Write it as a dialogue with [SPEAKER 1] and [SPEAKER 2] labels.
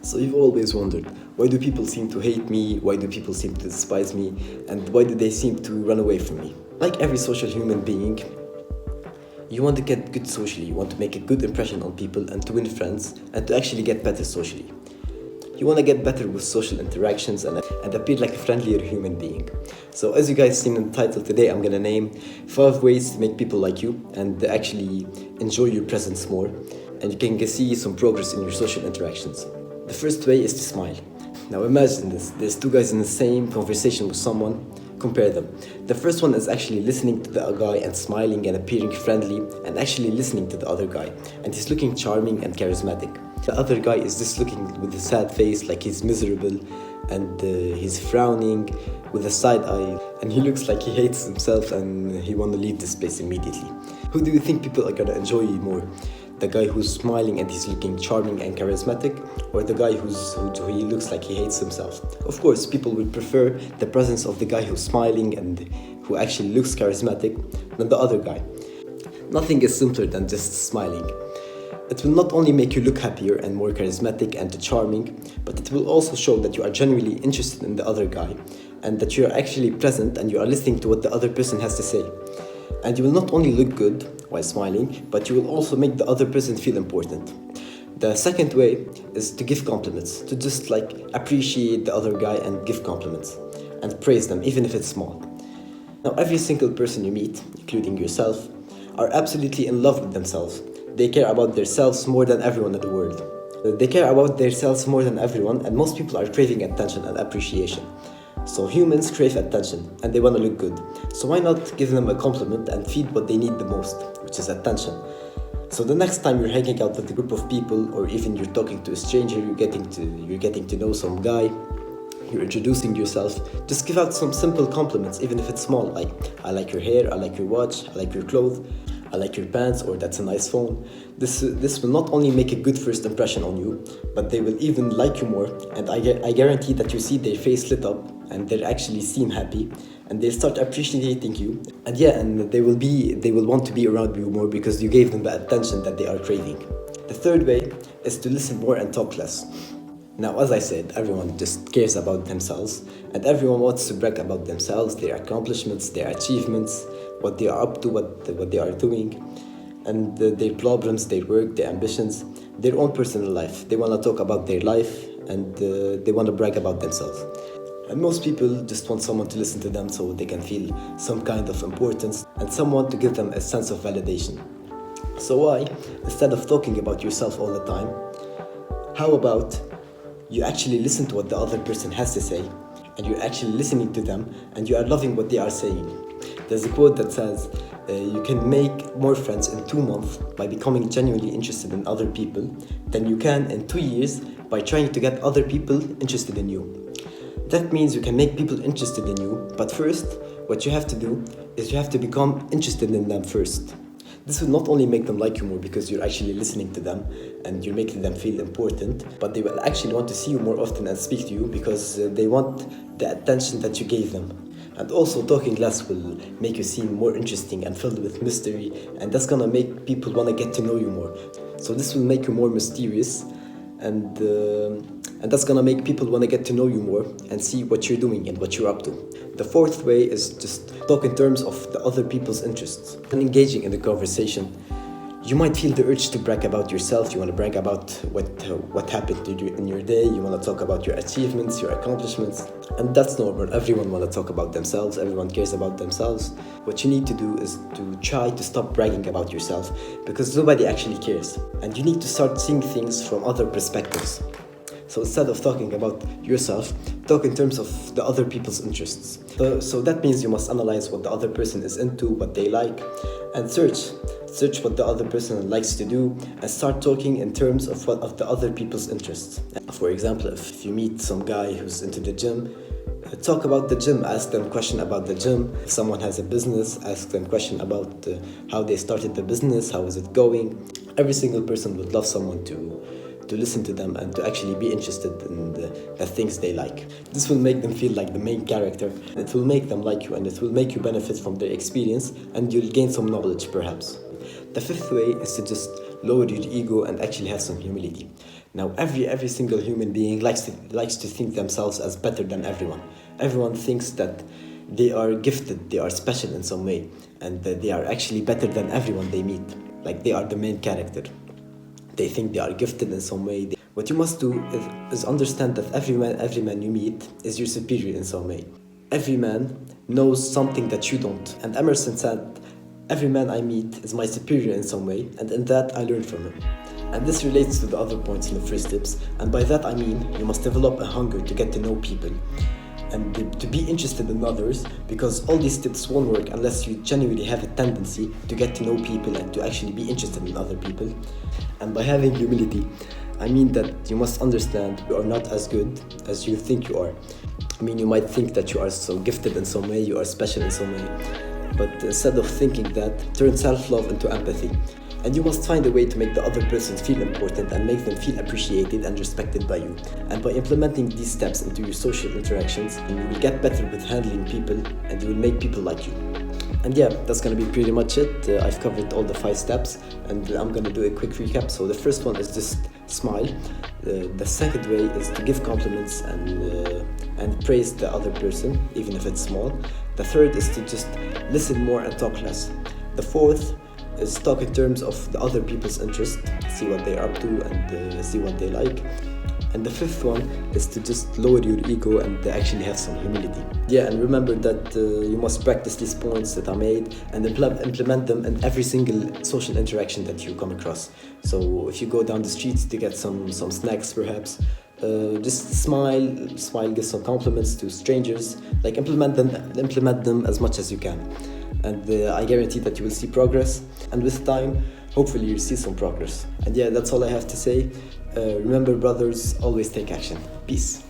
[SPEAKER 1] So you've always wondered, why do people seem to hate me, why do people seem to despise me, and why do they seem to run away from me? Like every social human being, you want to get good socially, you want to make a good impression on people and to win friends and to actually get better socially. You want to get better with social interactions and appear like a friendlier human being. So as you guys seen in the title today, I'm gonna name 5 ways to make people like you and actually enjoy your presence more, and you can see some progress in your social interactions. The first way is to smile. Now imagine this, there's 2 guys in the same conversation with someone, compare them. The first one is actually listening to the guy and smiling and appearing friendly and actually listening to the other guy, and he's looking charming and charismatic. The other guy is just looking with a sad face like he's miserable, and he's frowning with a side eye, and he looks like he hates himself and he wants to leave this place immediately. Who do you think people are gonna enjoy more? The guy who's smiling and he's looking charming and charismatic, or the guy who he looks like he hates himself? Of course, people would prefer the presence of the guy who's smiling and who actually looks charismatic than the other guy. Nothing is simpler than just smiling. It will not only make you look happier and more charismatic and charming, but it will also show that you are genuinely interested in the other guy and that you are actually present and you are listening to what the other person has to say. And you will not only look good while smiling, but you will also make the other person feel important. The second way is to give compliments, to just appreciate the other guy and give compliments and praise them, even if it's small. Now, every single person you meet, including yourself, are absolutely in love with themselves. They care about themselves more than everyone in the world. They care about themselves more than everyone, and most people are craving attention and appreciation. So humans crave attention and they want to look good. So why not give them a compliment and feed what they need the most, which is attention. So the next time you're hanging out with a group of people, or even you're talking to a stranger, you're getting to know some guy, you're introducing yourself, just give out some simple compliments, even if it's small, like I like your hair, I like your watch, I like your clothes, I like your pants, or that's a nice phone. This will not only make a good first impression on you, but they will even like you more, and I guarantee that you see their face lit up and they actually seem happy and they start appreciating you, and they will want to be around you more because you gave them the attention that they are craving. The third way is to listen more and talk less. Now, as I said, everyone just cares about themselves and everyone wants to brag about themselves, their accomplishments, their achievements, what they are up to, what they are doing, and their problems, their work, their ambitions, their own personal life. They want to talk about their life and they want to brag about themselves. And most people just want someone to listen to them so they can feel some kind of importance and someone to give them a sense of validation. So why, instead of talking about yourself all the time, how about you actually listen to what the other person has to say, and you're actually listening to them and you are loving what they are saying? There's a quote that says, you can make more friends in 2 months by becoming genuinely interested in other people than you can in 2 years by trying to get other people interested in you. That means you can make people interested in you, but first, what you have to do is you have to become interested in them first. This will not only make them like you more because you're actually listening to them and you're making them feel important, but they will actually want to see you more often and speak to you because they want the attention that you gave them. And also, talking less will make you seem more interesting and filled with mystery, and that's gonna make people want to get to know you more. So this will make you more mysterious, and that's gonna make people want to get to know you more and see what you're doing and what you're up to. The fourth way is just talk in terms of the other people's interests. And engaging in the conversation, you might feel the urge to brag about yourself. You want to brag about what happened to you in your day. You want to talk about your achievements, your accomplishments, and that's normal. Everyone wants to talk about themselves. Everyone cares about themselves. What you need to do is to try to stop bragging about yourself because nobody actually cares, and you need to start seeing things from other perspectives. So instead of talking about yourself, talk in terms of the other people's interests. So that means you must analyze what the other person is into, what they like, and search what the other person likes to do, and start talking in terms of the other people's interests. For example, if you meet some guy who's into the gym, talk about the gym, ask them a question about the gym. If someone has a business, ask them a question about how they started the business, how is it going. Every single person would love someone to listen to them and to actually be interested in the things they like. This will make them feel like the main character. It will make them like you, and it will make you benefit from their experience, and you'll gain some knowledge perhaps. The fifth way is to just lower your ego and actually have some humility. Now, every single human being likes to think themselves as better than everyone. Everyone thinks that they are gifted, they are special in some way, and that they are actually better than everyone they meet. Like they are the main character. They think they are gifted in some way. What you must do is understand that every man you meet is your superior in some way. Every man knows something that you don't. And Emerson said, every man I meet is my superior in some way, and in that I learn from him. And this relates to the other points in the first tips. And by that I mean, you must develop a hunger to get to know people and to be interested in others, because all these tips won't work unless you genuinely have a tendency to get to know people and to actually be interested in other people. And by having humility, I mean that you must understand you are not as good as you think you are. I mean, you might think that you are so gifted in some way, you are special in some way, but instead of thinking that, turn self-love into empathy. And you must find a way to make the other person feel important and make them feel appreciated and respected by you. And by implementing these steps into your social interactions, you will get better with handling people and you will make people like you. And yeah, that's gonna be pretty much it. I've covered all the 5 steps and I'm gonna do a quick recap. So the first one is just smile. The second way is to give compliments and praise the other person, even if it's small. The third is to just listen more and talk less. The fourth is talk in terms of the other people's interest, see what they're up to and see what they like. And the fifth one is to just lower your ego and actually have some humility. Yeah, and remember that you must practice these points that I made and implement them in every single social interaction that you come across. So if you go down the streets to get some snacks perhaps, just smile, give some compliments to strangers, like implement them as much as you can. And I guarantee that you will see progress, and with time, hopefully you'll see some progress. And yeah, that's all I have to say. Remember, brothers, always take action. Peace.